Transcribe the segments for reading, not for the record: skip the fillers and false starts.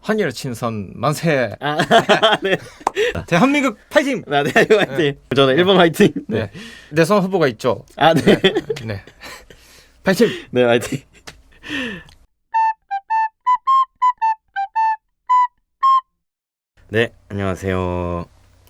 한일 친선 만세. 네. 대한민국 파이팅. 네, 화이팅. 저는 일본 화이팅. 네. 대선 후보가 있죠. 아, 네. 네. 파이팅. 네, 화이팅. 네, 안녕하세요.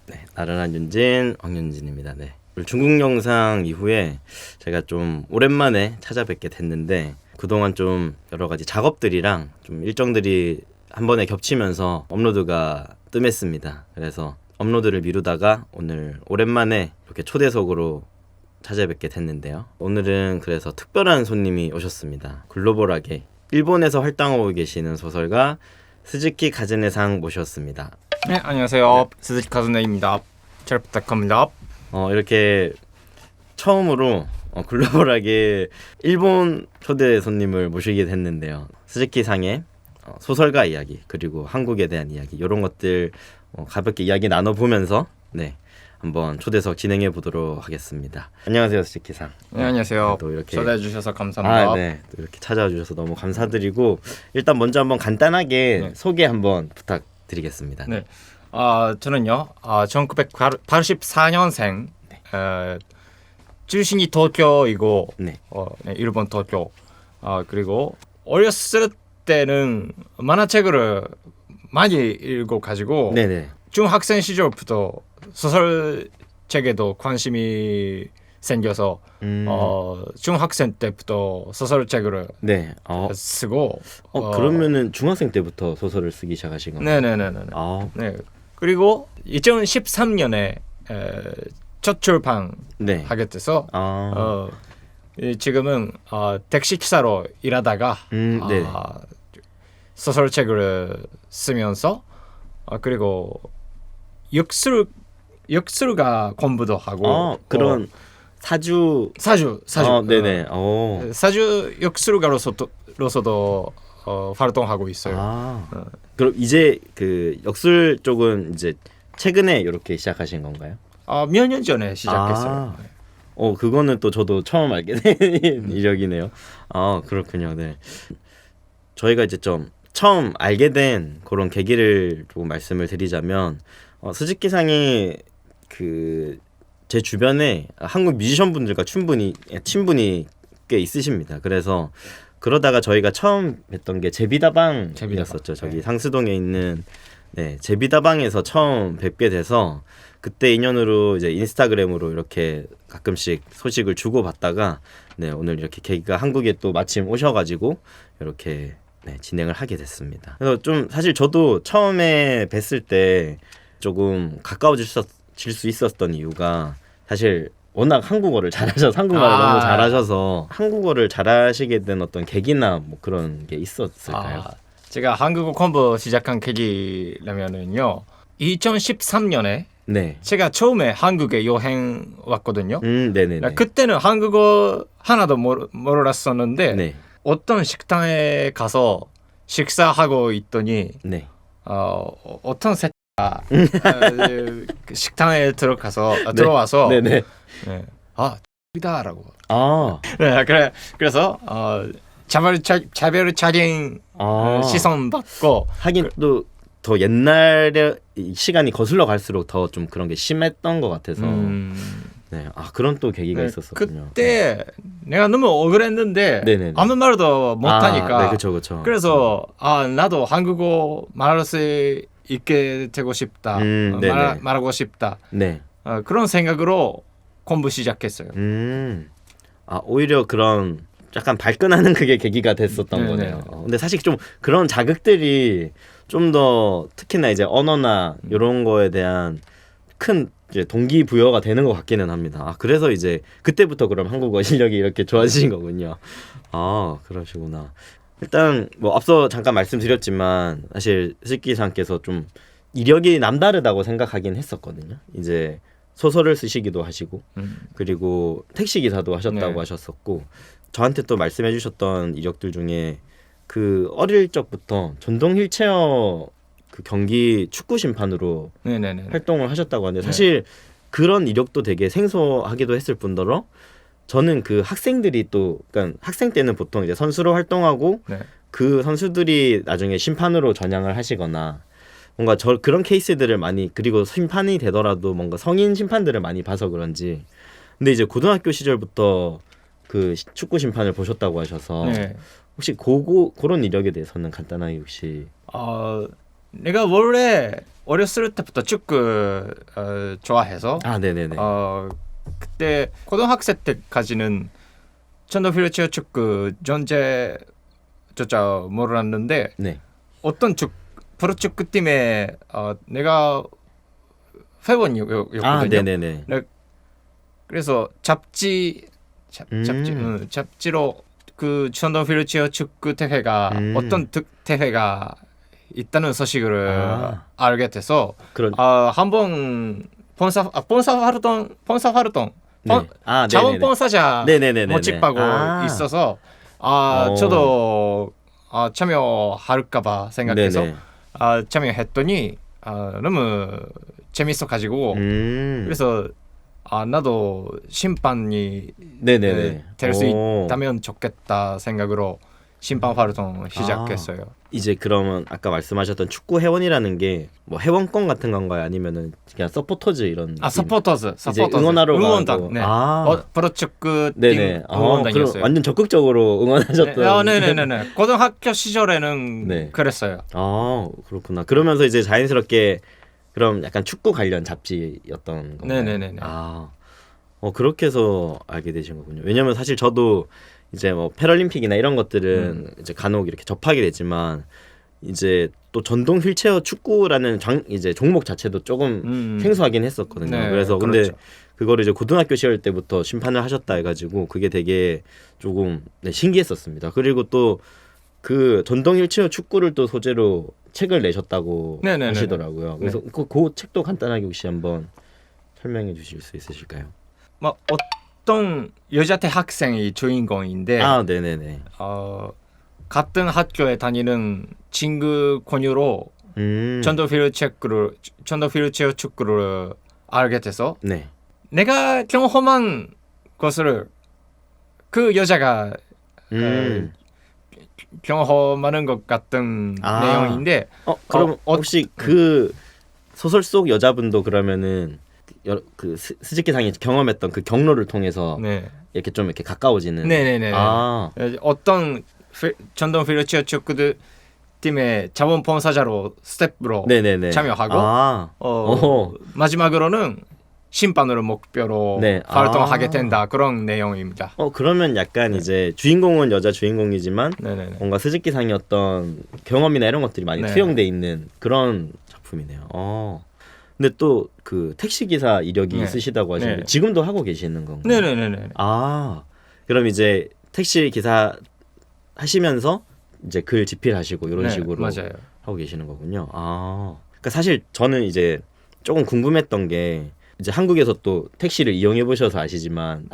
네, 나른한 윤진, 황윤진입니다. 네. 중국 영상 이후에 제가 좀 오랜만에 찾아뵙게 됐는데 그동안 좀 여러 가지 작업들이랑 좀 일정들이 한 번에 겹치면서 업로드가 뜸했습니다. 그래서 업로드를 미루다가 오늘 오랜만에 이렇게 초대석으로 찾아뵙게 됐는데요. 오늘은 그래서 특별한 손님이 오셨습니다. 글로벌하게 일본에서 활동하고 계시는 소설가 스즈키 카즈네상 모셨습니다. 네, 안녕하세요. 스즈키 카즈네입니다. 잘 부탁합니다. 이렇게 처음으로 글로벌하게 일본 초대 손님을 모시게 됐는데요. 스즈키상의 소설가 이야기 그리고 한국에 대한 이야기 이런 것들 가볍게 이야기 나눠보면서 네 한번 초대석 진행해 보도록 하겠습니다. 안녕하세요, 스즈키상. 네, 안녕하세요. 또 이렇게 초대해 주셔서 감사합니다. 네, 또 이렇게 찾아와 주셔서 너무 감사드리고 일단 먼저 한번 간단하게 소개 한번 부탁드리겠습니다. 네, 저는요, 1984년생, 출신이 도쿄이고, 네. 네, 일본 도쿄. 그리고 어렸을 때는 만화책을 많이 읽어가지고 네네. 중학생 시절부터 소설책에도 관심이 생겨서 중학생 때부터 소설책을 네. 쓰고 그러면은 중학생 때부터 소설을 쓰기 시작하신 건가요? 네네네네. 아, 네. 그리고 2013년에 첫 출판 네. 하게 돼서 아, 지금은 택시기사로 일하다가 네. 소설책을 쓰면서 그리고 역술가 공부도 하고 그런 사주. 사주 네네. 사주 역술가로서도 활동하고 있어요. 그럼 이제 그 역술 쪽은 이제 최근에 이렇게 시작하신 건가요? 몇 년 전에 시작했어요. 그거는 또 저도 처음 알게 된 이력이네요. 그렇군요. 네. 저희가 이제 좀 처음 알게 된 그런 계기를 조금 말씀을 드리자면 스즈키상이 그 제 주변에 한국 뮤지션 분들과 친분이 꽤 있으십니다. 그래서 그러다가 저희가 처음 뵀던 게 제비다방이었었죠. 저기 상수동에 있는 제비다방에서 처음 뵙게 돼서 그때 인연으로 이제 인스타그램으로 이렇게 가끔씩 소식을 주고받다가 오늘 이렇게 계기가 한국에 또 마침 오셔가지고 이렇게 진행을 하게 됐습니다. 그래서 좀 사실 저도 처음에 뵀을 때 조금 가까워질 수 있었던 이유가 사실 워낙 한국어를 잘하셔서 한국말을 너무 잘하셔서 한국어를 잘하시게 된 어떤 계기나 뭐 그런 게 있었을까요? 제가 한국어 공부 시작한 계기라면은요 2013년에 제가 처음에 한국에 여행 왔거든요. 네네네. 그때는 한국어 하나도 몰랐었는데 어떤 식당에 가서 식사하고 있더니 어떤 새끼가 식당에 들어와서 이다라고. 그래서 차별 차징 시선 받고 하긴 또 더 옛날에 시간이 거슬러 갈수록 더 좀 그런 게 심했던 것 같아서 그런 또 계기가 있었었군요. 그때 내가 너무 억울했는데 아무 말도 못하니까 그쵸. 그래서 나도 한국어 말할 수 있게 되고 싶다. 말하고 싶다. 그런 생각으로 공부 시작했어요. 오히려 그런 약간 발끈하는 그게 계기가 됐었던 거네요. 근데 사실 좀 그런 자극들이 좀 더 특히나 이제 언어나 이런 거에 대한 큰 이제 동기부여가 되는 것 같기는 합니다. 그래서 이제 그때부터 그럼 한국어 실력이 이렇게 좋아지신 거군요. 그러시구나. 일단 뭐 앞서 잠깐 말씀드렸지만 사실 스즈키상께서 좀 이력이 남다르다고 생각하긴 했었거든요. 이제 소설을 쓰시기도 하시고 그리고 택시 기사도 하셨다고 하셨었고 저한테 또 말씀해 주셨던 이력들 중에 그 어릴 적부터 전동 휠체어 그 경기 축구 심판으로 활동을 하셨다고 하는데 사실 그런 이력도 되게 생소하기도 했을 뿐더러 저는 그 학생들이 또 그러니까 학생 때는 보통 이제 선수로 활동하고 그 선수들이 나중에 심판으로 전향을 하시거나 뭔가 그런 케이스들을 많이, 그리고 심판이 되더라도 뭔가 성인 심판들을 많이 봐서 그런지. 근데 이제 고등학교 시절부터 그 축구 심판을 보셨다고 하셔서 네. 혹시 그런 이력에 대해서는 간단하게 혹시 내가 원래 어렸을 때부터 축구 좋아해서 네네네. 그때 고등학생 때까지는 천도 휠체어 축구 존재조차 몰랐는데 네. 어떤 프로축구 팀에 내가 회원이었거든요. 네네네. 그래서 잡지로 그 천도 휠체어 축구 대회가 어떤 대회가 있다는 소식을 알게 돼서 한번 본사 활동 자원 본사자 모집하고 있어서 저도 참여할까봐 생각해서 참여했더니 너무 재밌어 가지고 그래서 나도 심판이 될 수 있다면 좋겠다 생각으로 심판 활동 시작했어요. 이제 그러면 아까 말씀하셨던 축구 회원이라는 게 뭐 회원권 같은 건가요? 아니면은 그냥 서포터즈 이런? 서포터즈 응원하러 응원단. 네. 프로축구 팀 응원단이었어요. 완전 적극적으로 응원하셨던. 네네네. 고등학교 시절에는 그랬어요. 그렇구나. 그러면서 이제 자연스럽게 그럼 약간 축구 관련 잡지였던 건가요? 네네네. 그렇게 해서 알게 되신 거군요. 왜냐면 사실 저도 이제 뭐 패럴림픽이나 이런 것들은 이제 간혹 이렇게 접하게 되지만 이제 또 전동 휠체어 축구라는 이제 종목 자체도 조금 생소하긴 했었거든요. 네, 그래서 근데 그렇죠. 그거를 이제 고등학교 시절 때부터 심판을 하셨다 해가지고 그게 되게 조금 신기했었습니다. 그리고 또 그 전동 휠체어 축구를 또 소재로 책을 내셨다고 하시더라고요. 그래서 그 책도 간단하게 혹시 한번 설명해 주실 수 있으실까요? 어떤 여자 대학생이 주인공인데 네네네. 같은 학교에 다니는 친구 권유로 전도 휠체어 축구를 알게 돼서 내가 경험한 것을 그 여자가 경험하는 것 같은 내용인데 그럼 혹시 그 소설 속 여자분도 그러면은 그 스즈키상이 경험했던 그 경로를 통해서 이렇게 좀 이렇게 가까워지는. 네네네. 어떤 전동 휠체어 축구 팀의 자원 봉사자로 스텝으로 참여하고 마지막으로는 심판으로 목표로 활동하게 된다 그런 내용입니다. 그러면 약간 이제 주인공은 여자 주인공이지만 뭔가 스즈키상의 어떤 경험이나 이런 것들이 많이 투영돼 있는 그런 작품이네요. 근데 또 그 택시 기사 이력이 있으시다고 하시는데 지금도 하고 계시는 건가요? 네네네. 그럼 이제 택시 기사 하시면서 이제 글 집필하시고 이런 식으로 맞아요. 하고 계시는 거군요. 그러니까 사실 저는 이제 조금 궁금했던 게 이제 한국에서 또 택시를 이용해 보셔서 아시겠지만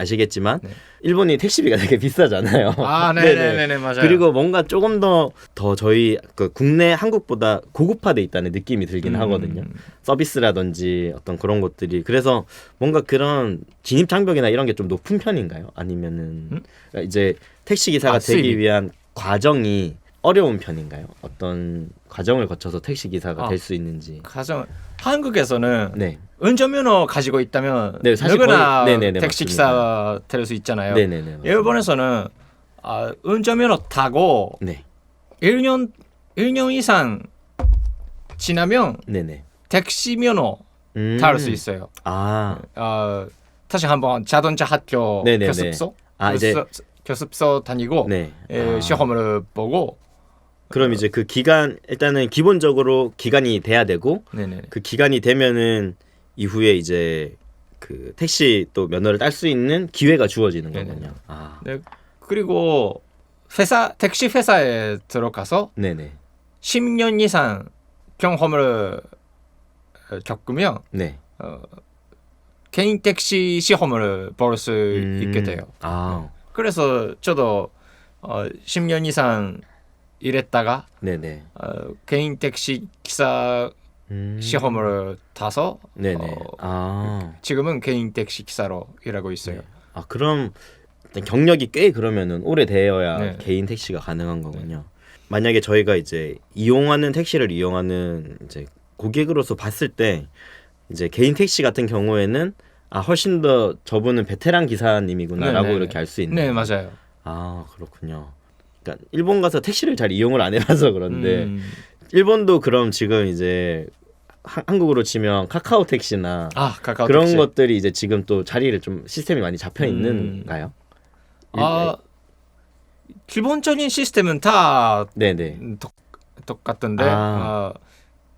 일본이 택시비가 되게 비싸잖아요. 네네네 맞아요. 그리고 뭔가 조금 더 저희 그 국내 한국보다 고급화돼 있다는 느낌이 들긴 하거든요. 서비스라든지 어떤 그런 것들이. 그래서 뭔가 그런 진입 장벽이나 이런 게 좀 높은 편인가요? 아니면은 그러니까 이제 택시 기사가 되기 위한 과정이 어려운 편인가요? 어떤 과정을 거쳐서 택시 기사가 될 수 있는지. 한국에서는 운전면허 가지고 있다면 누구나 택시 기사 될 수 있잖아요. 일본에서는 운전면허 타고 1년 이상 지나면 택시 면허 탈 수 있어요. 다시 한번 자동차 학교 교습소 다니고 시험을 보고. 그럼 이제 그 기간 일단은 기본적으로 기간이 돼야 되고 그 기간이 되면은 이후에 이제 그 택시 또 면허를 딸 수 있는 기회가 주어지는 거군요. 그리고 택시 회사에 들어가서 10년 이상 경험을 겪으면 개인 택시 시험을 볼 수 있게 돼요. 그래서 저도 10년 이상 일했다가 개인 택시 기사 시험을 타서 지금은 개인 택시 기사로 일하고 있어요. 그럼 경력이 꽤 그러면은 오래 되어야 개인 택시가 가능한 거군요. 만약에 저희가 이제 택시를 이용하는 이제 고객으로서 봤을 때 이제 개인 택시 같은 경우에는 훨씬 더 저분은 베테랑 기사님이구나라고 네네. 이렇게 알 수 있는. 네, 맞아요. 그렇군요. 그러니까 일본 가서 택시를 잘 이용을 안 해봐서 그런데 일본도 그럼 지금 이제 한국으로 치면 카카오 택시나 카카오 그런 택시. 것들이 이제 지금 또 자리를 좀 시스템이 많이 잡혀 있는가요? 기본적인 시스템은 다 네네. 똑같은데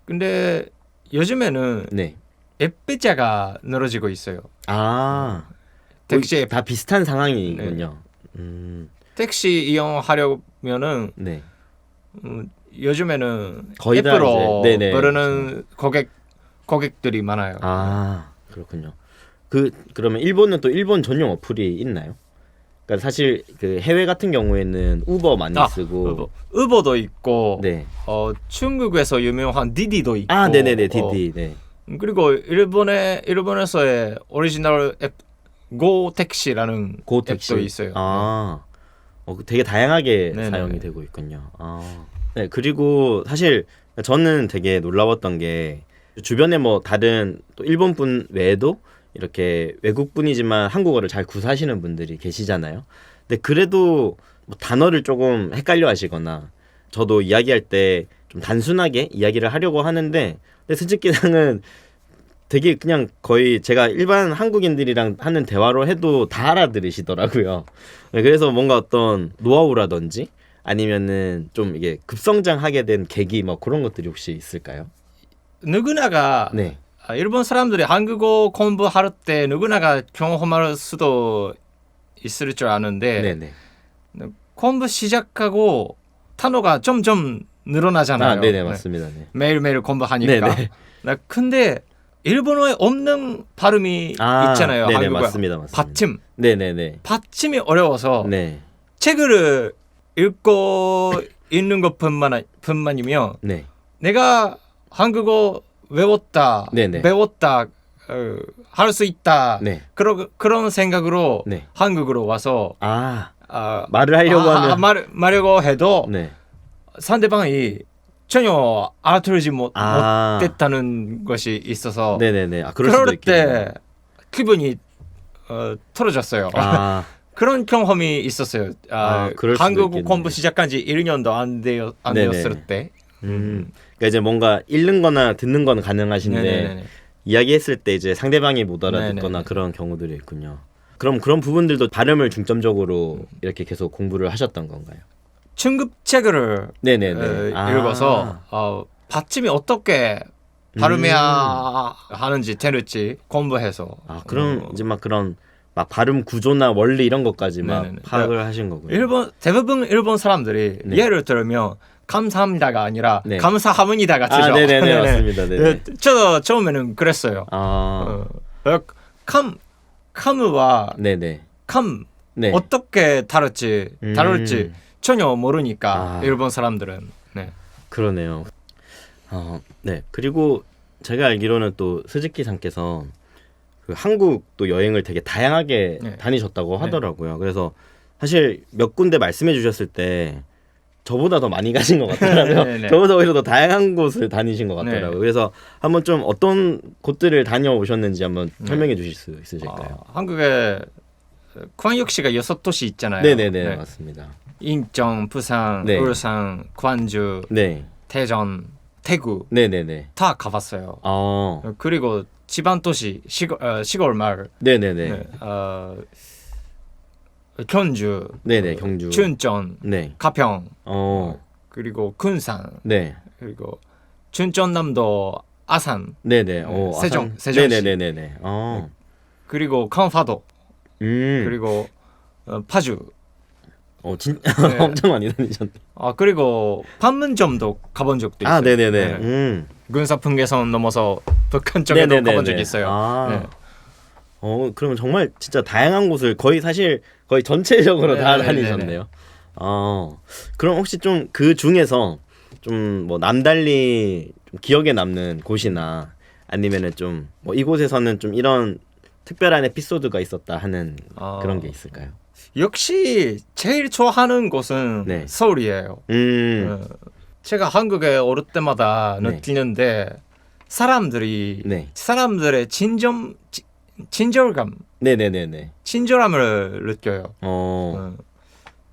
근데 요즘에는 네. 앱배제가 늘어지고 있어요. 택시 다 비슷한 상황이군요. 택시 이용하려면은 네. 요즘에는 거의 다 앱으로 이제, 네네. 부르는 고객들이 많아요. 그렇군요. 그러면 일본은 또 일본 전용 어플이 있나요? 그러니까 사실 그 해외 같은 경우에는 우버 많이 쓰고 우버도 있고 네. 중국에서 유명한 디디도 있고 네네네 디디 네. 그리고 일본에서의 오리지널 앱 고택시라는 앱도 있어요. 되게 다양하게 네네. 사용이 되고 있군요. 네, 그리고 사실 저는 되게 놀라웠던 게 주변에 뭐 다른 또 일본 분 외에도 이렇게 외국 분이지만 한국어를 잘 구사하시는 분들이 계시잖아요. 근데 그래도 뭐 단어를 조금 헷갈려 하시거나 저도 이야기할 때 좀 단순하게 이야기를 하려고 하는데 근데 스즈키상은 되게 그냥 거의 제가 일반 한국인들이랑 하는 대화로 해도 다 알아들으시더라고요. 네, 그래서 뭔가 어떤 노하우라든지 아니면은 좀 이게 급성장하게 된 계기 뭐 그런 것들이 혹시 있을까요? 누구나가 네. 일본 사람들이 한국어 공부할 때 누구나가 경험할 수도 있을 줄 아는데 네네. 공부 시작하고 단어가 점점 늘어나잖아요. 네네 맞습니다. 네. 매일매일 공부하니까. 네네. 근데 일본어에 없는 발음이 있잖아요. 네네 한국어. 맞습니다. 받침. 네네네. 받침이 어려워서 네. 책을 읽고 있는 것뿐만이면 네. 내가 한국어 외웠다, 네네. 배웠다, 할 수 있다. 네. 그런 생각으로 네. 한국으로 와서 말을 하려고 하면 말하려고 해도 네. 상대방이 전혀 알아들지 못했다는 것이 있어서 네네네. 그럴 수도 그럴 있겠네요. 때 기분이 틀어졌어요. 그런 경험이 있었어요. 그럴 수도 한국 있겠네요. 공부 시작한 지 1년도 안 되었을 때. 그러니까 이제 뭔가 읽는 거나 듣는 건 가능하신데 네네네. 이야기했을 때 이제 상대방이 못 알아듣거나 네네네. 그런 경우들이 있군요. 그럼 그런 부분들도 발음을 중점적으로 이렇게 계속 공부를 하셨던 건가요? 중급책을 네네네. 읽어서 받침이 어떻게 발음해야 하는지 되는지 공부해서 그럼 이제 막 그런 막 발음 구조나 원리 이런 것까지 막 네네네. 파악을 하신 거군요. 대부분 일본 사람들이 네. 예를 들면 감사합니다가 아니라 네. 감사합니다가 쓰죠. 네네네 맞습니다. 네네. 저도 처음에는 그랬어요. 감과 네네. 감 네. 어떻게 다룰지 전혀 모르니까 일본 사람들은. 네. 그러네요. 네. 그리고 제가 알기로는 또 스즈키-상께서 그 한국도 여행을 되게 다양하게 다니셨다고 하더라고요. 그래서 사실 몇 군데 말씀해 주셨을 때 저보다 더 많이 가신 것 같더라고요. 저보다 오히려 더 다양한 곳을 다니신 것 같더라고요. 그래서 한번 좀 어떤 곳들을 다녀오셨는지 한번 설명해 주실 수 있으실까요? 한국에 광역시가 6도시 있잖아요. 네네네 맞습니다. 인천, 부산, 울산, 광주, 대전, 태구 네네네 다 가봤어요. 그리고 지방 도시 시골 마을 네네네 경주, 경주, 춘천, 가평, 그리고 군산, 그리고 춘천남도 아산, 세종, 세종시, 그리고 강화도, 그리고 파주. 진짜 엄청 많이 다니셨네. 그리고 판문점도 가본 적도 있어요. 네네네. 군사풍계선 넘어서 북한 쪽에도 가본 적이 있어요. 그러면 정말 진짜 다양한 곳을 거의 전체적으로 다 다니셨네요. 그럼 혹시 좀 그 중에서 좀 뭐 남달리 좀 기억에 남는 곳이나 아니면은 좀 뭐 이곳에서는 좀 이런 특별한 에피소드가 있었다 하는 그런 게 있을까요? 역시 제일 좋아하는 곳은 네. 서울이에요. 제가 한국에 올 때마다 네. 느끼는데 사람들이 네. 사람들의 친절감, 네네네네. 친절함을 느껴요. 어.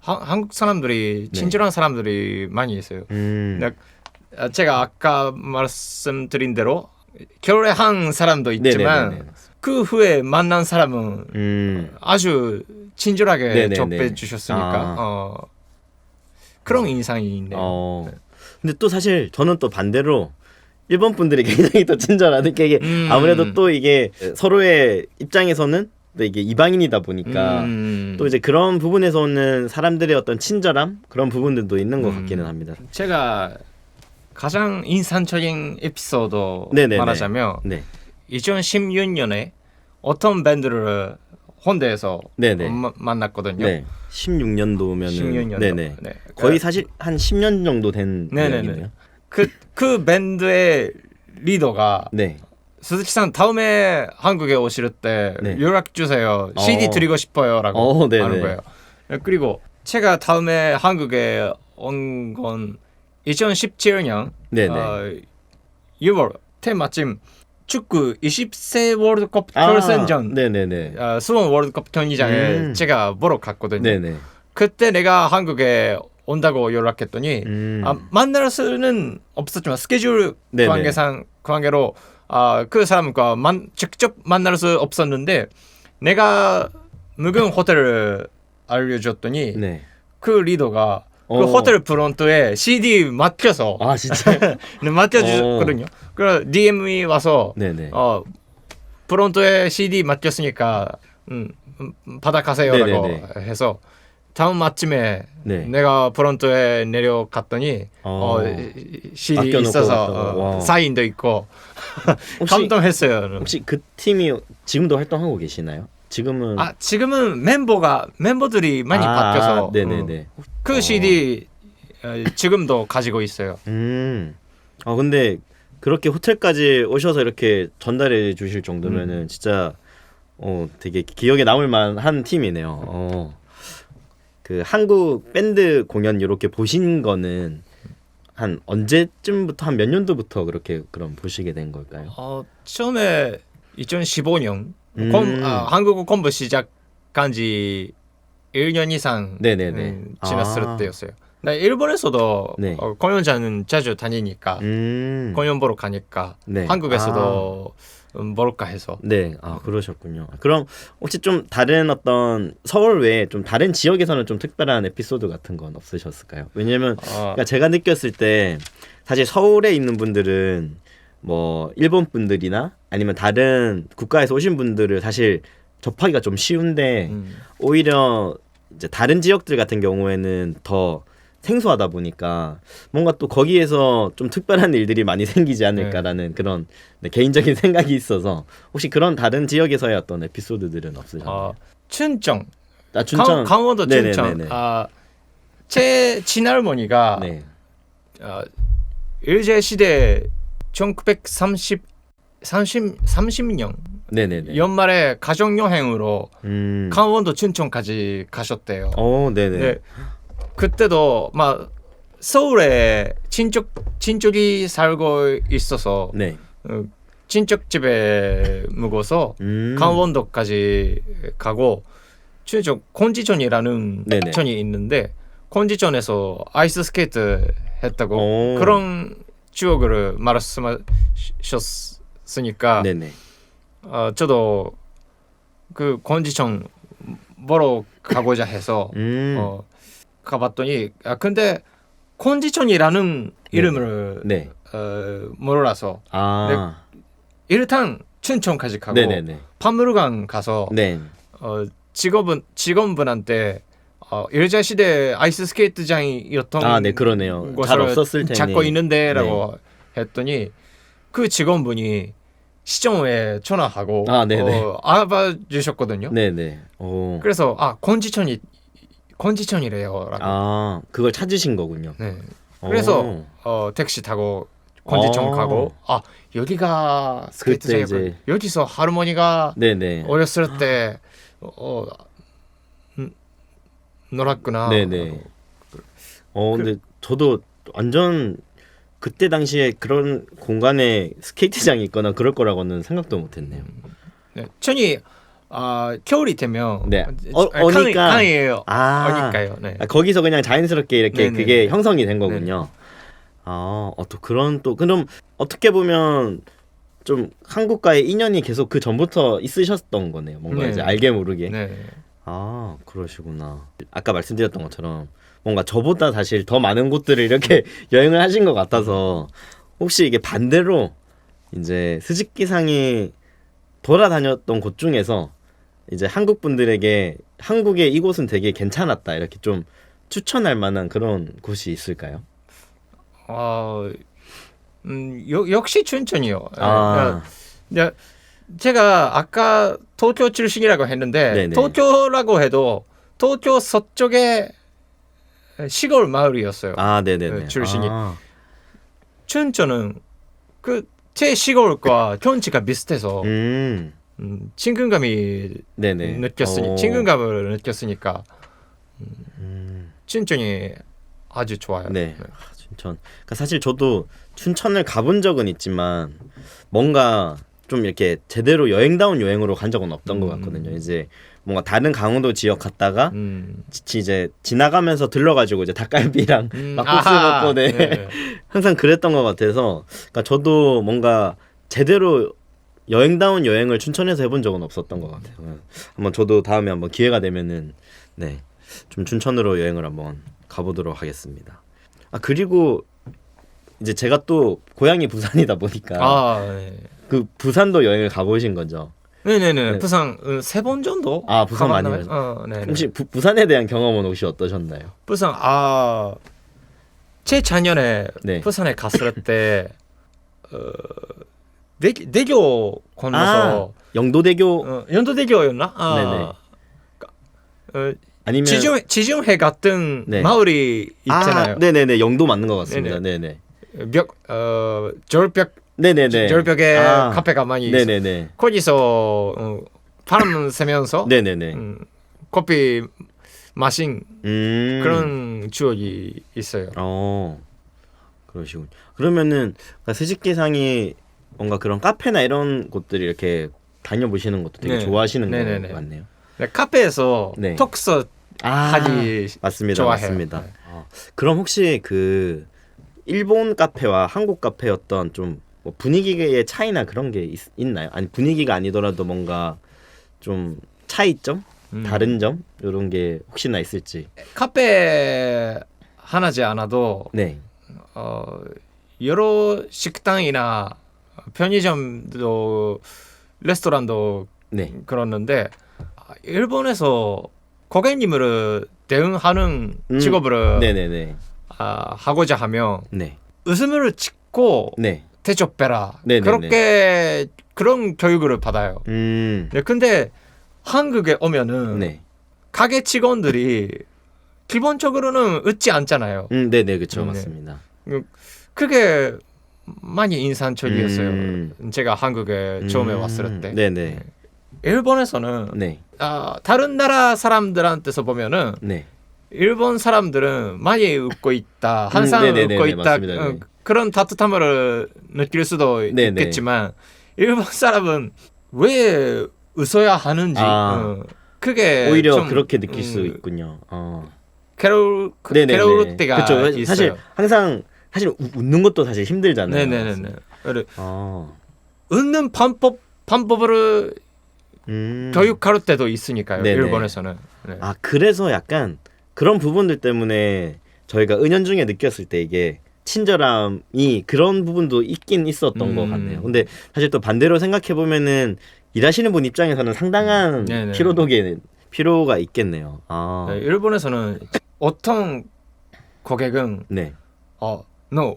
한국 사람들이 네. 친절한 사람들이 많이 있어요. 네. 제가 아까 말씀드린 대로 결혼한 사람도 있지만 네네네네. 그 후에 만난 사람은 아주 친절하게 네네네. 접해 주셨으니까 그런 인상이 있네요. 근데 또 사실 저는 또 반대로 일본 분들이 굉장히 또 친절하는 게 이게 아무래도 또 이게 서로의 입장에서는 또 이게 이방인이다 보니까 또 이제 그런 부분에서 오는 사람들의 어떤 친절함 그런 부분들도 있는 것 같기는 합니다. 제가 가장 인상적인 에피소드 네네네. 말하자면 네. 2016년에 어떤 밴드를 혼대에서 네네. 만났거든요. 네. 16년도면은 16년도. 네네. 네. 거의 사실 한 10년 정도 된 네네네. 이야기네요. 그 밴드의 리더가 네. 스즈키さん 다음에 한국에 오실 때 네. 연락 주세요. CD 드리고 싶어요라고 네네. 하는 거예요. 그리고 제가 다음에 한국에 온 건 2017년 네네. 6월 때마침 축구 20세 월드컵 결승전 네네네. 수원 월드컵 경기장에 제가 보러 갔거든요. 네네. 그때 내가 한국에 온다고 연락했더니 만날 수는 없었지만 스케줄 네네. 관계로 그 사람과 직접 만날 수 없었는데 내가 묵은 호텔을 알려줬더니 네. 그 리더가 그 호텔 프론트에 CD 맡겨서 진짜? 네, 맡겨주거든요. 그래서 DM이 와서 네네. 프론트에 CD 맡겼으니까 받아가세요라고 네네네. 해서 다음 아침에 네. 내가 프론트에 내려갔더니 CD 맡겨놓고 있어서 갔다고. 와. 사인도 있고 혹시- 감동했어요. 혹시 그 팀이 지금도 활동하고 계시나요? 지금은 지금은 멤버들이 많이 바뀌어서 네네네. 그 CD 지금도 가지고 있어요. 근데 그렇게 호텔까지 오셔서 이렇게 전달해 주실 정도면은 진짜 되게 기억에 남을 만한 팀이네요. 그 한국 밴드 공연 이렇게 보신 거는 한 언제쯤부터 한 몇 년도부터 그렇게 그럼 보시게 된 걸까요? 처음에 2015년 한국어 공부 시작한 지 1년 이상 네네네. 지났을 때였어요. 나 일본에서도 네. 공연장은 자주 다니니까 공연 보러 가니까 네. 한국에서도 볼까 해서. 네, 그러셨군요. 그럼 혹시 좀 다른 어떤 서울 외에 좀 다른 지역에서는 좀 특별한 에피소드 같은 건 없으셨을까요? 왜냐면 그러니까 제가 느꼈을 때 사실 서울에 있는 분들은 뭐 일본 분들이나 아니면 다른 국가에서 오신 분들을 사실 접하기가 좀 쉬운데 오히려 이제 다른 지역들 같은 경우에는 더 생소하다 보니까 뭔가 또 거기에서 좀 특별한 일들이 많이 생기지 않을까라는 그런 개인적인 생각이 있어서 혹시 그런 다른 지역에서의 어떤 에피소드들은 없으셨나요? 춘천. 춘천. 강원도 춘천. 네네네네. 제 친할머니가 네. 일제 시대 1930년 네네네. 연말에 가족 여행으로 강원도 춘천까지 가셨대요. 네네. 네. 그때도 막 서울에 친척이 살고 있어서 네. 친척 집에 묵어서 강원도까지 가고 춘천 콘지천이라는 네네. 천이 있는데 콘지천에서 아이스 스케이트 했다고 그런 추억을 말씀하셨으니까 네네. 저도 그 콘지천 보러 가고자 해서 가봤더니 근데 콘지천이라는 이름을 네. 몰라서 일단 춘천까지 가고 네네네. 박물관 가서 네. 직원분한테 일제 시대 아이스 스케이트장이었던 네, 그러네요. 잘 곳을 없었을 테니. 찾고 있는데라고 했더니 그 직원분이 시정에 전화하고 네네. 알아봐 주셨거든요. 네네. 그래서 콘지천이래요라고. 그걸 찾으신 거군요. 네. 그래서 택시 타고 콘지천 가고 여기가 스케이트장이고 여기서 할머니가 네네. 어렸을 때 노랗구나. 네네. 근데 저도 완전 그때 당시에 그런 공간에 스케이트장이 있거나 그럴 거라고는 생각도 못했네요. 네, 천이 겨울이 되면 네. 어니까. 강이에요. 어니까요. 네. 거기서 그냥 자연스럽게 이렇게 네네. 그게 형성이 된 거군요. 또 그럼 어떻게 보면 좀 한국과의 인연이 계속 그 전부터 있으셨던 거네요. 뭔가 네. 이제 알게 모르게. 네. 그러시구나. 아까 말씀드렸던 것처럼 뭔가 저보다 사실 더 많은 곳들을 이렇게 여행을 하신 것 같아서 혹시 이게 반대로 이제 스즈키상이 돌아다녔던 곳 중에서 이제 한국 분들에게 한국의 이곳은 되게 괜찮았다 이렇게 좀 추천할 만한 그런 곳이 있을까요? 역시 춘천이요. 아. 제가 아까 도쿄 출신이라고 했는데 네네. 도쿄라고 해도 도쿄 서쪽의 시골 마을이었어요. 네네네. 출신이. 춘천은 그 제 시골과 경치가 비슷해서 친근감이 네네. 친근감을 느꼈으니까 춘천이 아주 좋아요. 네. 춘천. 그러니까 사실 저도 춘천을 가본 적은 있지만 뭔가 좀 이렇게 제대로 여행다운 여행으로 간 적은 없던 것 같거든요. 이제 뭔가 다른 강원도 지역 갔다가 이제 지나가면서 들러가지고 이제 닭갈비랑 막국수 먹고 네. 항상 그랬던 것 같아서 그러니까 저도 뭔가 제대로 여행다운 여행을 춘천에서 해본 적은 없었던 것 같아요. 한번 저도 다음에 한번 기회가 되면은 네, 좀 춘천으로 여행을 한번 가보도록 하겠습니다. 그리고 이제 제가 또 고향이 부산이다 보니까 네. 그 부산도 여행을 가보신 거죠? 네네네. 네. 부산 3번 정도. 부산 많이 가봤나요? 네네. 혹시 부산에 대한 경험은 혹시 어떠셨나요? 부산 제 작년에 네. 부산에 갔을 때 대교 건너서 영도대교 연도대교였나? 아니면 지중해 같은 네. 마을이 있잖아요. 네네네. 영도 맞는 것 같습니다. 네네. 네네네. 절벽에 카페가 많이 있어요. 네네네. 거기서 바람 쐬면서 네네네. 커피 마신 그런 추억이 있어요. 그러시군. 그러면은 스즈키상이 뭔가 그런 카페나 이런 곳들이 이렇게 다녀보시는 것도 되게 좋아하시는 것 같네요. 네, 카페에서 네. 톡스 하기 맞습니다. 좋아해요. 맞습니다. 네. 그럼 혹시 그 일본 카페와 한국 카페 어떤 좀 뭐 분위기의 차이나 그런 게 있나요? 아니 분위기가 아니더라도 뭔가 좀 차이점, 다른 점 이런 게 혹시나 있을지. 카페 하나지 않아도 네. 여러 식당이나 편의점도 레스토랑도 네. 그렇는데 일본에서 고객님을 대응하는 직업을 네네네. 하고자 하면 네. 웃음을 짓고 네. 대접해라. 네네네. 그렇게 그런 교육을 받아요. 네. 근데 한국에 오면은 네. 가게 직원들이 기본적으로는 웃지 않잖아요. 네네 그렇죠 네. 맞습니다. 그게 많이 인상적이었어요. 제가 한국에 처음에 왔을 때. 네네. 일본에서는 네. 다른 나라 사람들한테서 보면은 네. 일본 사람들은 많이 웃고 있다. 항상 네네네네, 웃고 있다. 맞습니다. 네. 그런 따뜻함을 느낄 수도 있겠지만 일본 사람은 왜 웃어야 하는지 그게 오히려 좀, 그렇게 느낄 수 있군요. 괴로울 때가 그쵸. 있어요. 사실 항상 웃는 것도 사실 힘들잖아요. 네네네. 웃는 방법을 교육할 때도 있으니까요. 네네. 일본에서는. 네. 그래서 약간 그런 부분들 때문에 저희가 은연중에 느꼈을 때 이게 친절함이 그런 부분도 있긴 있었던 것 같네요. 근데 사실 또 반대로 생각해 보면은 일하시는 분 입장에서는 상당한 피로가 있겠네요. 네, 일본에서는 어떤 고객은 네. 너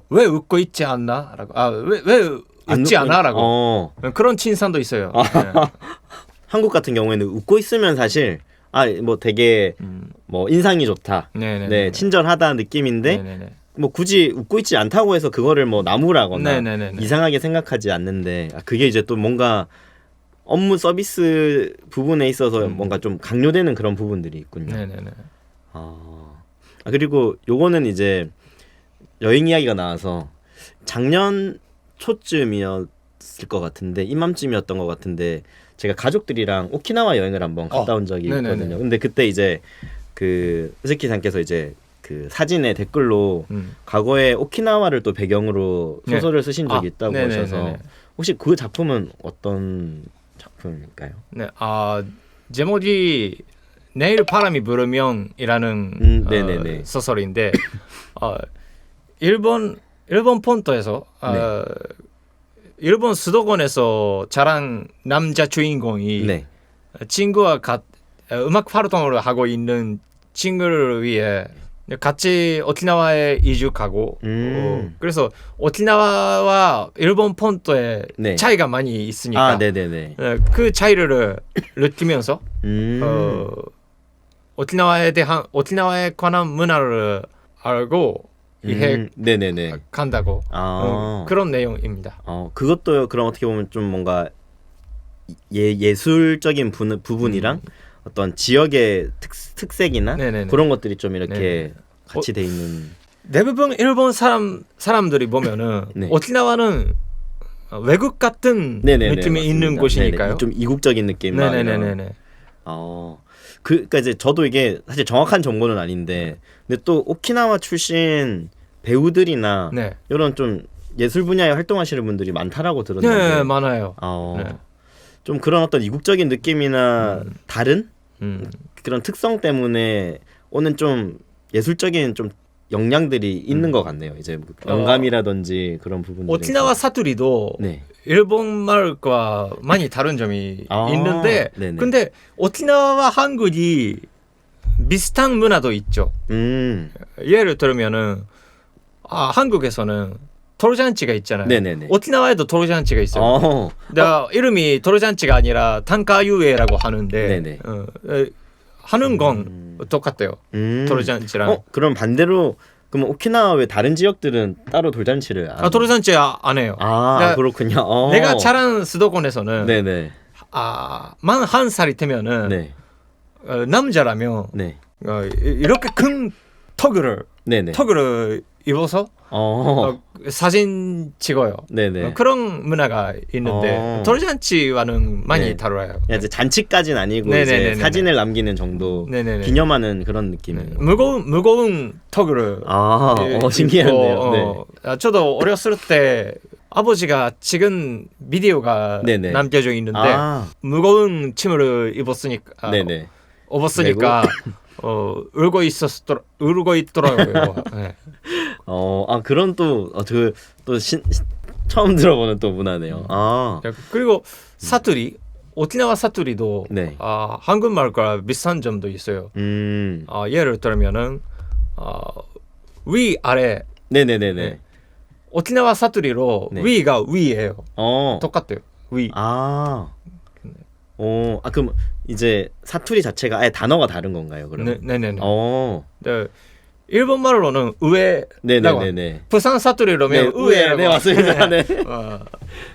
왜 웃고 있지 않나? 라고 왜 웃지 않아? 라고 그런 칭찬도 있어요. 네. 한국 같은 경우에는 웃고 있으면 사실 뭐 되게 뭐 인상이 좋다. 네, 친절하다 느낌인데 뭐 굳이 웃고 있지 않다고 해서 그거를 뭐 나무라거나 이상하게 생각하지 않는데 그게 이제 또 뭔가 업무 서비스 부분에 있어서 뭔가 좀 강요되는 그런 부분들이 있군요. 그리고 요거는 이제 여행 이야기가 나와서 작년 초쯤이었을 것 같은데 이맘쯤이었던 것 같은데 제가 가족들이랑 오키나와 여행을 한번 갔다 온 적이 네네네. 있거든요. 근데 그때 이제 그 스즈키상께서 이제 그 사진에 댓글로 과거에 오키나와를 또 배경으로 네. 소설을 쓰신 적이 있다고 네네네네. 하셔서 혹시 그 작품은 어떤 작품일까요? 네, 제목이 내일 바람이 불으면이라는 네네네. 소설인데 일본 폰트에서 네. 일본 수도권에서 자란 남자 주인공이 네. 친구와 음악 활동을 하고 있는 친구를 위해 같이 오키나와에 이주하고 그래서 오키나와와 일본 폰트의 네. 차이가 많이 있으니까 네네네. 그 차이를 느끼면서 오키나와에 관한 문화를 알고 이해 네네네. 간다고 그런 내용입니다. 그것도 그럼 어떻게 보면 좀 뭔가 예술적인 부분이랑 어떤 지역의 특색이나 네네네. 그런 것들이 좀 이렇게 네네. 같이 돼 있는. 대부분 일본 사람들이 보면은 네. 오키나와는 외국 같은 네네네, 느낌이 맞습니다. 있는 곳이니까요. 네네. 좀 이국적인 느낌. 막 이런. 네네네네. 그러니까 이제 저도 이게 사실 정확한 정보는 아닌데, 근데 또 오키나와 출신 배우들이나 네. 이런 좀 예술 분야에 활동하시는 분들이 많다라고 들었는데, 네, 많아요. 네. 좀 그런 어떤 이국적인 느낌이나 다른 그런 특성 때문에 오는 좀 예술적인 좀 영향들이 있는 것 같네요. 이제 영감이라든지 그런 부분들. 오키나와 사투리도 네. 일본 말과 많이 다른 점이 있는데, 네네. 근데 오키나와 한국이 비슷한 문화도 있죠. 예를 들면은 한국에서는 도로잔치가 있잖아요. 네네네. 오키나와에도 도로잔치가 있어요. 내가 이름이 도로잔치가 아니라 단가유회라고 하는데 네네. 하는 건 똑같대요. 도로잔치랑. 그럼 반대로 그럼 오키나와 외 다른 지역들은 따로 돌잔치를 안 도로잔치 안 해요. 그렇군요. 내가 자란 수도권에서는 네네. 만 한 살이 되면은 네. 남자라면 네. 이렇게 큰 턱을 네네. 입어서 사진 찍어요. 네네. 그런 문화가 있는데 도로잔치와는 많이 네. 달라요. 이제 잔치까지는 아니고 네네네네네. 이제 사진을 남기는 정도, 네네네. 기념하는 그런 느낌이에요. 무거운 턱을 신기한데요. 네. 저도 어렸을 때 아버지가 찍은 비디오가 네네. 남겨져 있는데 무거운 침을 입었으니까 네네. 울고 있더라고요. 네. 그런 또 처음 들어보는 또 문화네요. 그리고 사투리, 오키나와 사투리도 네. 한국말과 비슷한 점도 있어요. 예를 들면은 위 아래. 네네네네. 네. 오키나와 사투리로 네. 위가 위예요. 똑같아요. 위. 그럼 이제 사투리 자체가 아예 단어가 다른 건가요? 그러면? 네네네. 네. 일본 말로는 우에라고. 네네네. 부산 사투리로면 우에라고. 네, 맞습니다. 네.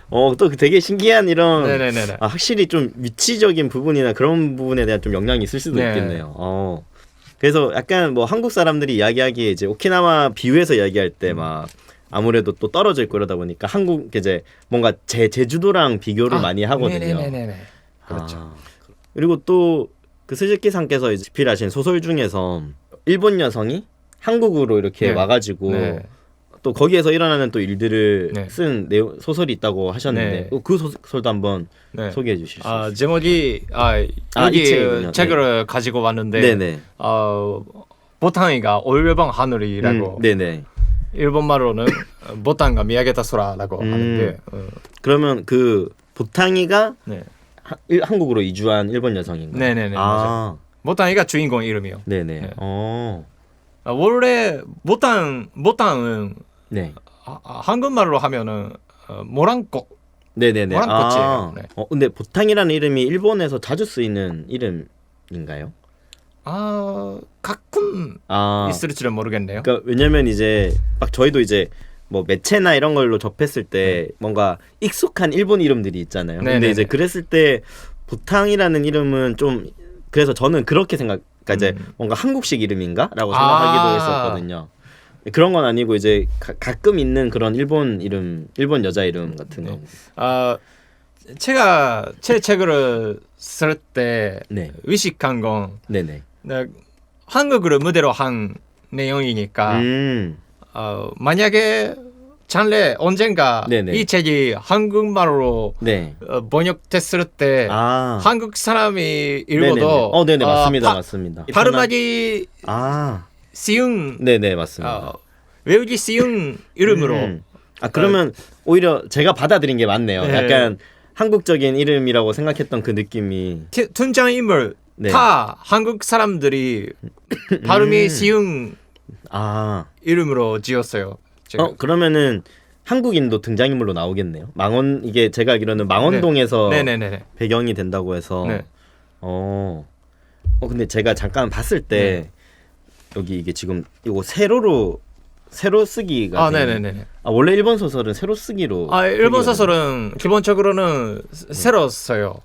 또 되게 신기한 이런. 네네네. 확실히 좀 위치적인 부분이나 그런 부분에 대한 좀 영향이 있을 수도 있겠네요. 그래서 약간 뭐 한국 사람들이 이야기하기에 이제 오키나와 비유해서 이야기할 때 막 아무래도 또 떨어져 있고 그러다 보니까 한국 이제 뭔가 제주도랑 비교를 많이 하거든요. 네네네. 그렇죠. 그리고 또 그 스즈키상께서 이제 집필하신 소설 중에서 일본 여성이 한국으로 이렇게 와가지고 또 거기에서 일어나는 또 일들을 쓴 소설이 있다고 하셨는데 그 소설도 한번 소개해 주실 수 있어요? 제목이 여기 책을 가지고 왔는데 네네. 보탕이가 올여방 하늘이라고 네네. 일본 말로는 보탕가 미야게타 소라라고 하는데 그러면 그 보탕이가 한국으로 이주한 일본 여성인가요? 네네네. 맞아요. 보탕이가 주인공 이름이요. 네네. 원래 보탕은 한국말로 하면은 모란꽃. 네네네. 모란꽃이에요. 근데 보탕이라는 이름이 일본에서 자주 쓰이는 이름인가요? 가끔 있을지는 모르겠네요. 그러니까 왜냐면 이제 막 저희도 이제 뭐 매체나 이런 걸로 접했을 때 뭔가 익숙한 일본 이름들이 있잖아요. 근데 이제 그랬을 때 보탕이라는 이름은 좀 그래서 저는 그렇게 그러니까 그러니까 이제 뭔가 한국식 이름인가라고 생각하기도 했었거든요. 그런 건 아니고 이제 가끔 있는 그런 일본 이름, 일본 여자 이름 같은 거. 제가 제 책을 쓸 때 네. 의식한 건 네네. 한국어를 무대로 한 내용이니까 만약에 장래 언젠가 네네. 이 책이 한국말로 네. 번역됐을 때 한국 사람이 읽어도 네네 맞습니다. 맞습니다. 발음하기 쉬운 네네 맞습니다. 외우기 쉬운 이름으로 그러면 오히려 제가 받아들인 게 맞네요. 네. 약간 한국적인 이름이라고 생각했던 그 느낌이 등장인물 다 한국 사람들이 발음이 쉬운 이름으로 지었어요. 제가. 그러면은 한국인도 등장인물로 나오겠네요. 망원 이게 제가 알기로는 망원동에서 배경이 된다고 해서 근데 제가 잠깐 봤을 때 여기 이게 지금 이거 세로 쓰기가 원래 일본 소설은 세로 쓰기로 일본 소설은 기본적으로는 세로 써요.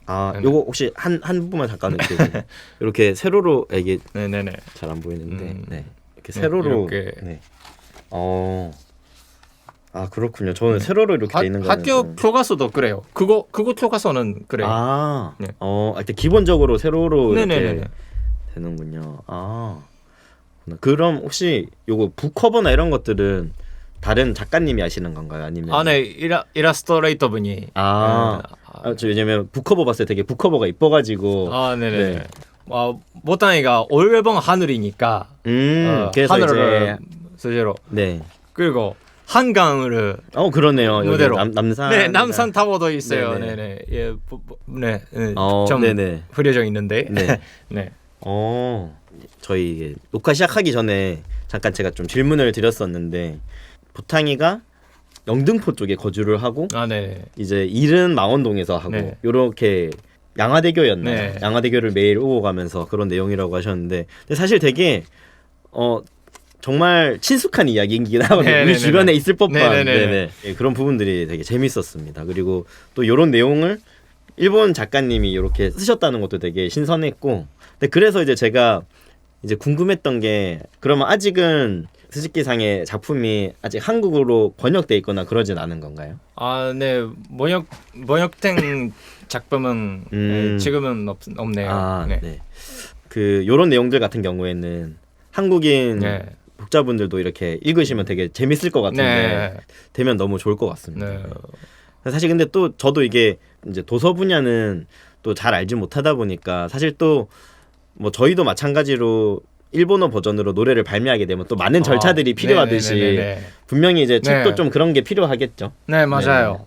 요거 혹시 한 부분만 잠깐 이렇게 세로로 이게 잘 안 보이는데 이렇게 세로로 이렇게. 그렇군요. 저는 세로로 이렇게 돼 있는 거는 학교 교과서도 그래요. 그거 교과서는 그래요. 일단 기본적으로 세로로 이렇게 되는군요. 그럼 혹시 요거 북커버나 이런 것들은 다른 작가님이 하시는 건가요? 아니면 네, 일러스트레이터 분이. 왜냐면 북커버 봤을 때 되게 북커버가 이뻐가지고. 네네. 보타니가 올 앨범 하늘이니까. 그래서 하늘을 소재로. 네. 그리고 한강을. 그러네요. 무대로. 남산. 네, 남산 타워도 있어요. 네네. 좀 흐려져 있는데. 네. 저희 녹화 시작하기 전에 잠깐 제가 좀 질문을 드렸었는데 보탕이가 영등포 쪽에 거주를 하고 이제 일은 망원동에서 하고 요렇게 양화대교였나요? 양화대교를 매일 오고 가면서 그런 내용이라고 하셨는데 근데 사실 되게 정말 친숙한 이야기이긴 하거든요. 우리 주변에 있을 법한 그런 부분들이 되게 재밌었습니다. 그리고 또 요런 내용을 일본 작가님이 이렇게 쓰셨다는 것도 되게 신선했고 근데 그래서 이제 제가 이제 궁금했던 게 그러면 아직은 스즈키상의 작품이 아직 한국어로 번역돼 있거나 그러진 않은 건가요? 네. 번역된 작품은 지금은 없네요. 그 요런 내용들 같은 경우에는 한국인 독자분들도 이렇게 읽으시면 되게 재밌을 것 같은데 되면 너무 좋을 것 같습니다. 사실 근데 또 저도 이게 이제 도서 분야는 또 잘 알지 못하다 보니까 사실 또 뭐 저희도 마찬가지로 일본어 버전으로 노래를 발매하게 되면 또 많은 절차들이 필요하듯이 분명히 이제 책도 좀 그런 게 필요하겠죠. 네 맞아요.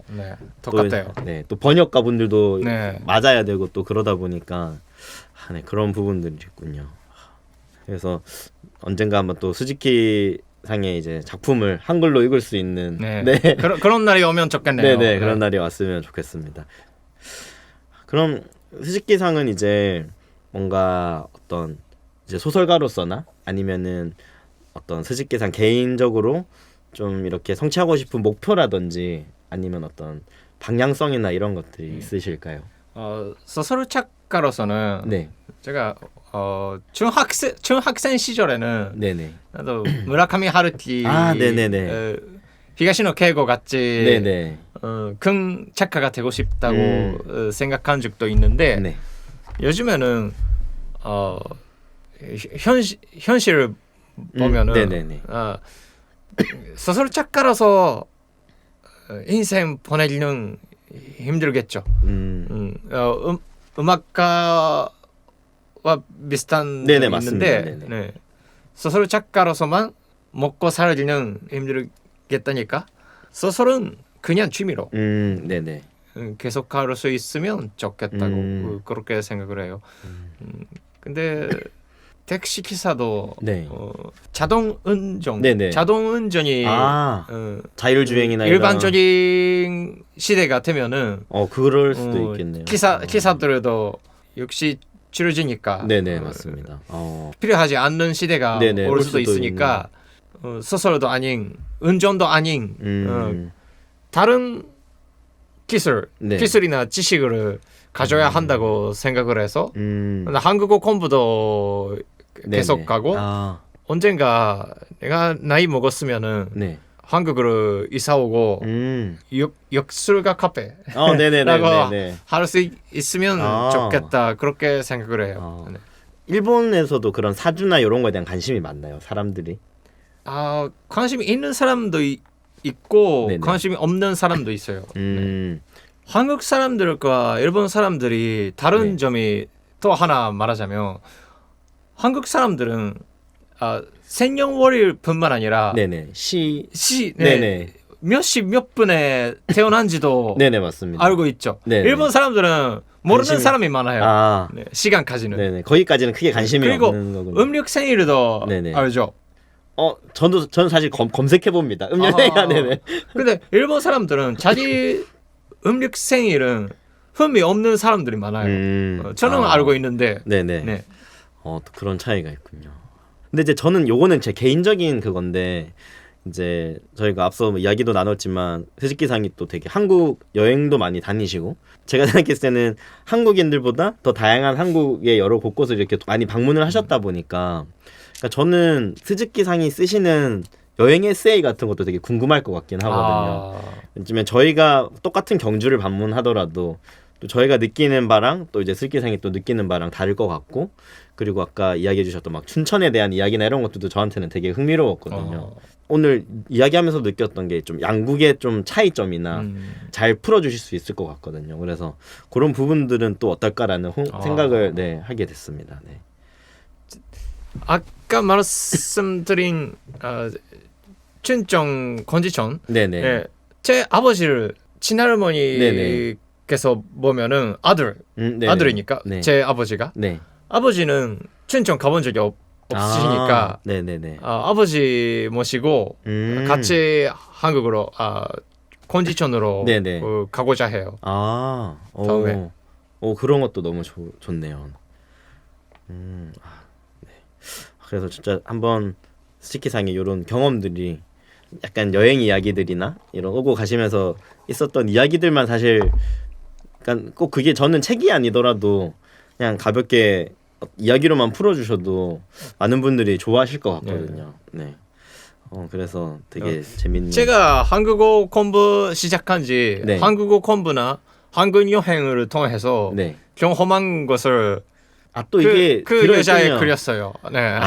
똑같아요. 또 번역가 분들도 맞아야 되고 또 그러다 보니까 그런 부분들이 있군요. 그래서 언젠가 한번 또 스즈키 상의 이제 작품을 한글로 읽을 수 있는 그런 날이 오면 좋겠네요. 그런 날이 왔으면 좋겠습니다. 그럼 스즈키 상은 이제 뭔가 어떤 이제 소설가로서나 아니면은 어떤 스즈키상 개인적으로 좀 이렇게 성취하고 싶은 목표라든지 아니면 어떤 방향성이나 이런 것들이 있으실까요? 소설 작가로서는 제가 중학생 시절에는 나도 무라카미 하루키 히가시노 케이고 같이 큰 작가가 되고 싶다고 생각한 적도 있는데 요즘에는 현실을 보면은 소설 작가로서 인생 보내기는 힘들겠죠. 음악가와 비슷한 있는데 소설 작가로서만 먹고 살기는 힘들겠다니까 소설은 그냥 취미로 계속 할 수 있으면 좋겠다고 그렇게 생각을 해요. 근데 택시 기사도 자동 운전이 자율주행이나 일반적인 시대가 되면은 그럴 수도 있겠네요. 기사들도 역시 줄어지니까 맞습니다. 필요하지 않는 시대가 올 수도 있으니까 소설도 아닌 운전도 아닌 다른 기술이나 지식을 가져야 한다고 생각을 해서 한국어 공부도 계속 네네. 가고 아, 언젠가 내가 나이 먹었으면은 네. 한국으로 이사 오고 역술가 카페라고 네네네네네. 할 수 있으면 아. 좋겠다 그렇게 생각을 해요. 아. 네. 일본에서도 그런 사주나 이런 거에 대한 관심이 많나요, 사람들이? 관심이 있는 사람도 있고 네네. 관심이 없는 사람도 있어요. 음, 한국 사람들과 일본 사람들이 다른 네. 점이 또 하나 말하자면 한국 사람들은 생년월일뿐만 아니라 네네. 네, 몇 시 몇 분에 태어난지도 네네 맞습니다. 알고 있죠. 네네. 일본 사람들은 모르는 관심이- 사람이 많아요. 아, 네, 시간까지는. 네네. 거기까지는 크게 관심이 그리고 없는 거군요. 음력 생일도 네네. 알죠. 저는 사실 검색해 봅니다. 음료생이가 네네. 근데 일본 사람들은 자기 음력 생일은 흠이 없는 사람들이 많아요. 저는 알고 있는데. 네네. 네. 또 그런 차이가 있군요. 근데 이제 저는 요거는 제 개인적인 그건데 이제 저희가 앞서 이야기도 나눴지만 스즈키상이 또 되게 한국 여행도 많이 다니시고 제가 생각했을 때는 한국인들보다 더 다양한 한국의 여러 곳곳을 이렇게 많이 방문을 하셨다 보니까 그러니까 저는 스즈키상이 쓰시는 여행 에세이 같은 것도 되게 궁금할 것 같긴 하거든요. 왜냐면 저희가 똑같은 경주를 방문하더라도 또 저희가 느끼는 바랑 또 이제 스즈키상이 또 느끼는 바랑 다를 것 같고 그리고 아까 이야기해 주셨던 막 춘천에 대한 이야기나 이런 것들도 저한테는 되게 흥미로웠거든요. 오늘 이야기하면서 느꼈던 게 좀 양국의 좀 차이점이나 잘 풀어주실 수 있을 것 같거든요. 그래서 그런 부분들은 또 어떨까라는 생각을 하게 됐습니다. 네. 아까 말씀드린 춘천 건지천 네네. 네, 제 아버지를 친할머니께서 보면은 아들이니까 네. 제 아버지가 네. 아버지는 춘천 가본 적이 없으시니까 네네네. 아버지 모시고 같이 한국으로 건지천으로 네네. 가고자 해요. 다음에. 그런 것도 너무 좋네요. 네. 그래서 진짜 한번 스즈키상의 이런 경험들이 약간 여행 이야기들이나 이런 오고 가시면서 있었던 이야기들만 사실 그러니까 꼭 그게 저는 책이 아니더라도 그냥 가볍게 이야기로만 풀어주셔도 많은 분들이 좋아하실 것 같거든요. 네. 그래서 되게 재밌는. 제가 한국어 공부 시작한 지 한국어 공부나 한국 여행을 통해서 경험한 것을 또 이게 그 여자에 그렸어요. 네.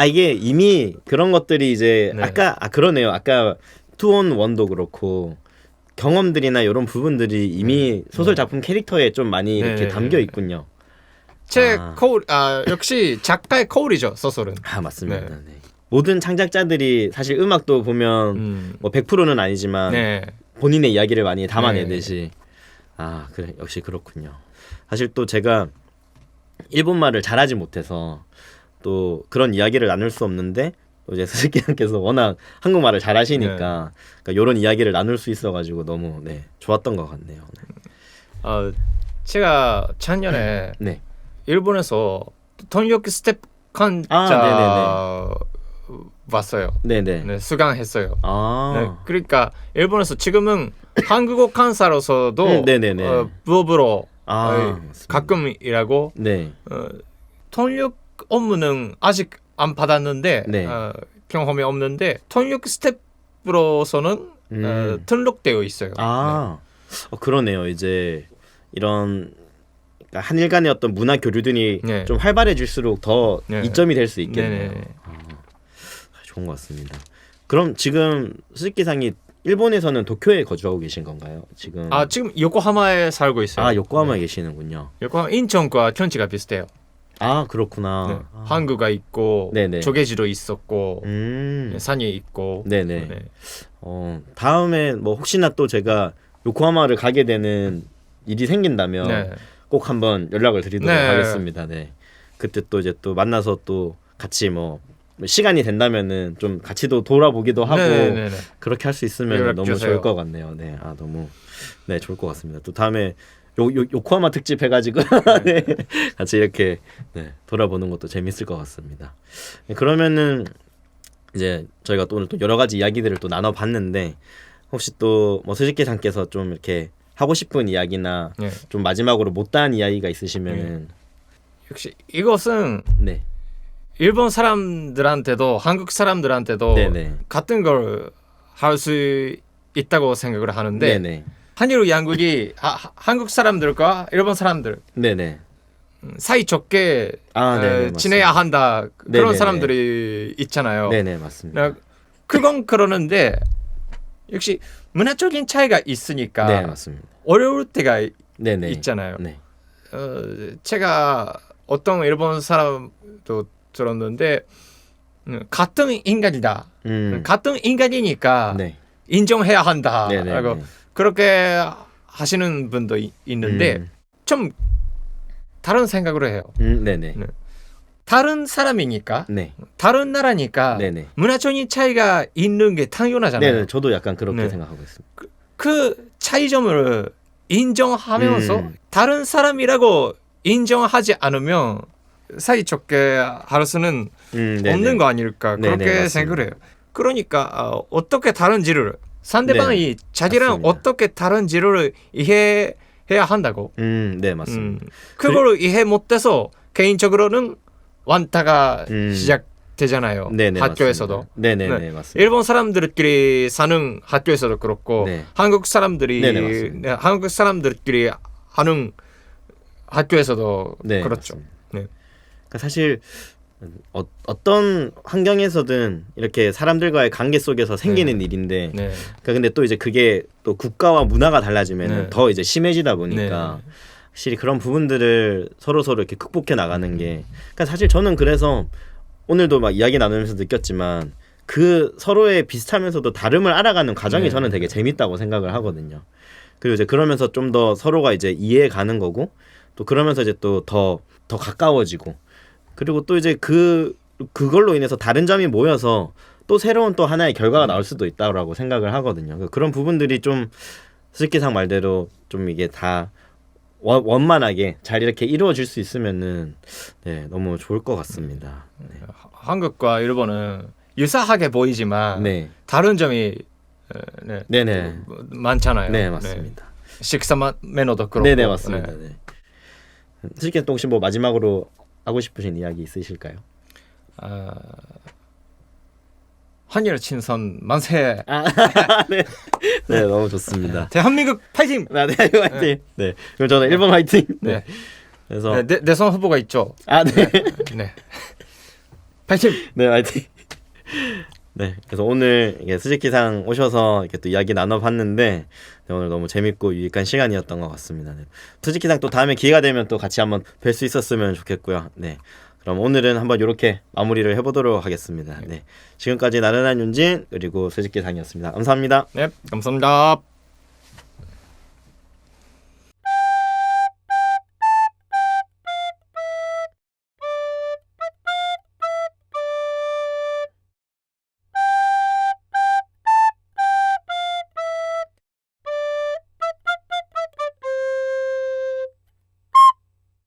이게 이미 그런 것들이 이제 아까 그러네요. 아까 투온 원도 그렇고 경험들이나 이런 부분들이 이미 소설 작품 캐릭터에 좀 많이 이렇게 담겨 있군요. 제 거울 역시 작가의 거울이죠 소설은. 맞습니다. 네. 모든 창작자들이 사실 음악도 보면 뭐 100%는 아니지만 본인의 이야기를 많이 담아내듯이 그래 역시 그렇군요. 사실 또 제가 일본말을 잘하지 못해서 또 그런 이야기를 나눌 수 없는데 또 이제 스즈키님께서 워낙 한국말을 잘하시니까 그러니까 이런 이야기를 나눌 수 있어가지고 너무 좋았던 것 같네요. 제가 작년에 일본에서 톤요크 스텝 칸자 왔어요. 네네. 수강했어요. 그러니까 일본에서 지금은 한국어 강사로서도 부업으로 가끔 일하고 톤역 업무는 아직 안 받았는데 경험이 없는데 톤역 스텝으로서는 등록되어 있어요. 그러네요. 이제 이런 한일 간의 어떤 문화 교류들이 좀 활발해질수록 더 이점이 될 수 있겠네요. 좋은 것 같습니다. 그럼 지금 스즈키상이 일본에서는 도쿄에 거주하고 계신 건가요? 지금 지금 요코하마에 살고 있어요. 요코하마에 계시는군요. 요코하마 인천과 경치가 비슷해요. 그렇구나. 항구가 있고 조개지도 있었고 산이 있고. 네네. 다음에 뭐 혹시나 또 제가 요코하마를 가게 되는 일이 생긴다면 꼭 한번 연락을 드리도록 하겠습니다. 네. 그때 또 이제 또 만나서 또 같이 뭐 시간이 된다면은 좀 같이도 돌아보기도 하고 그렇게 할 수 있으면 너무 주세요. 좋을 것 같네요. 너무 좋을 것 같습니다. 또 다음에 요코하마 특집 해가지고 같이 이렇게 돌아보는 것도 재밌을 것 같습니다. 그러면은 이제 저희가 또 오늘 또 여러 가지 이야기들을 또 나눠봤는데 혹시 또 뭐 스즈키상께서 좀 이렇게 하고 싶은 이야기나 좀 마지막으로 못다한 이야기가 있으시면은 역시 이것은 일본 사람들한테도 한국 사람들한테도 네네. 같은 걸 할 수 있다고 생각을 하는데 네네. 한일 양국이 한국 사람들과 일본 사람들 네네. 사이 좋게 네네, 지내야 한다 그런 네네네. 사람들이 있잖아요. 네네 맞습니다. 그건 그러는데 역시 문화적인 차이가 있으니까 네 맞습니다. 어려울 때가 네네. 있잖아요. 네. 제가 어떤 일본 사람도 들었는데 같은 인간이다. 같은 인간이니까 네. 인정해야 한다라고 네네네. 그렇게 하시는 분도 있는데 좀 다른 생각으로 해요. 네네. 다른 사람이니까 네. 다른 나라니까 네네. 문화적인 차이가 있는 게 당연하잖아요. 네네. 저도 약간 그렇게 네. 생각하고 있습니다. 그 차이점을 인정하면서 다른 사람이라고 인정하지 않으면 사이좋게 할 수는 없는 거 아닐까 그렇게 네네, 생각을 해요. 그러니까 어떻게 다른지를 상대방이 자기랑 맞습니다. 어떻게 다른지를 이해해야 한다고. 네 맞습니다. 그걸 이해 못해서 개인적으로는 완타가 시작되잖아요. 네네, 학교에서도. 맞습니다. 네네네 네. 맞습니다. 일본 사람들끼리 사는 학교에서도 그렇고 네. 한국 사람들이 네네, 맞습니다. 한국 사람들끼리 하는 학교에서도 네, 그렇죠. 네. 그러니까 사실 어떤 환경에서든 이렇게 사람들과의 관계 속에서 생기는 일인데, 네. 그러니까 근데 또 이제 그게 또 국가와 문화가 달라지면 네. 더 이제 심해지다 보니까 확실히 그런 부분들을 서로 이렇게 극복해 나가는 게, 그러니까 사실 저는 그래서 오늘도 막 이야기 나누면서 느꼈지만 그 서로의 비슷하면서도 다름을 알아가는 과정이 저는 되게 재밌다고 생각을 하거든요. 그리고 이제 그러면서 좀 더 서로가 이제 이해해 가는 거고, 또 그러면서 이제 또 더 가까워지고, 그리고 또 이제 그걸로 인해서 다른 점이 모여서 또 새로운 또 하나의 결과가 나올 수도 있다고 생각을 하거든요. 그런 부분들이 좀 스즈키상 말대로 좀 이게 다 원만하게 잘 이렇게 이루어질 수 있으면은 너무 좋을 것 같습니다. 네. 한국과 일본은 유사하게 보이지만 다른 점이 네네 많잖아요. 네 맞습니다. 식사 매너도 그렇고. 네네 맞습니다. 네. 스즈키는 또 혹시 뭐 마지막으로 하고 싶으신 이야기 있으실까요? 한일 친선 만세. 네. 네, 너무 좋습니다. 대한민국 파이팅. 네, 파이팅. 네. 그럼 저는 일본 파이팅. 네. 그래서 내선 후보가 있죠. 네. 네. 파이팅. 네, 파이팅. 네. 그래서 오늘 이게 스즈키상 오셔서 이렇게 또 이야기 나눠봤는데 오늘 너무 재밌고 유익한 시간이었던 것 같습니다. 네. 스즈키상 또 다음에 기회가 되면 또 같이 한번 뵐 수 있었으면 좋겠고요. 네. 그럼 오늘은 한번 이렇게 마무리를 해보도록 하겠습니다. 네. 지금까지 나른한 윤진 그리고 스즈키상이었습니다. 감사합니다. 네, 감사합니다.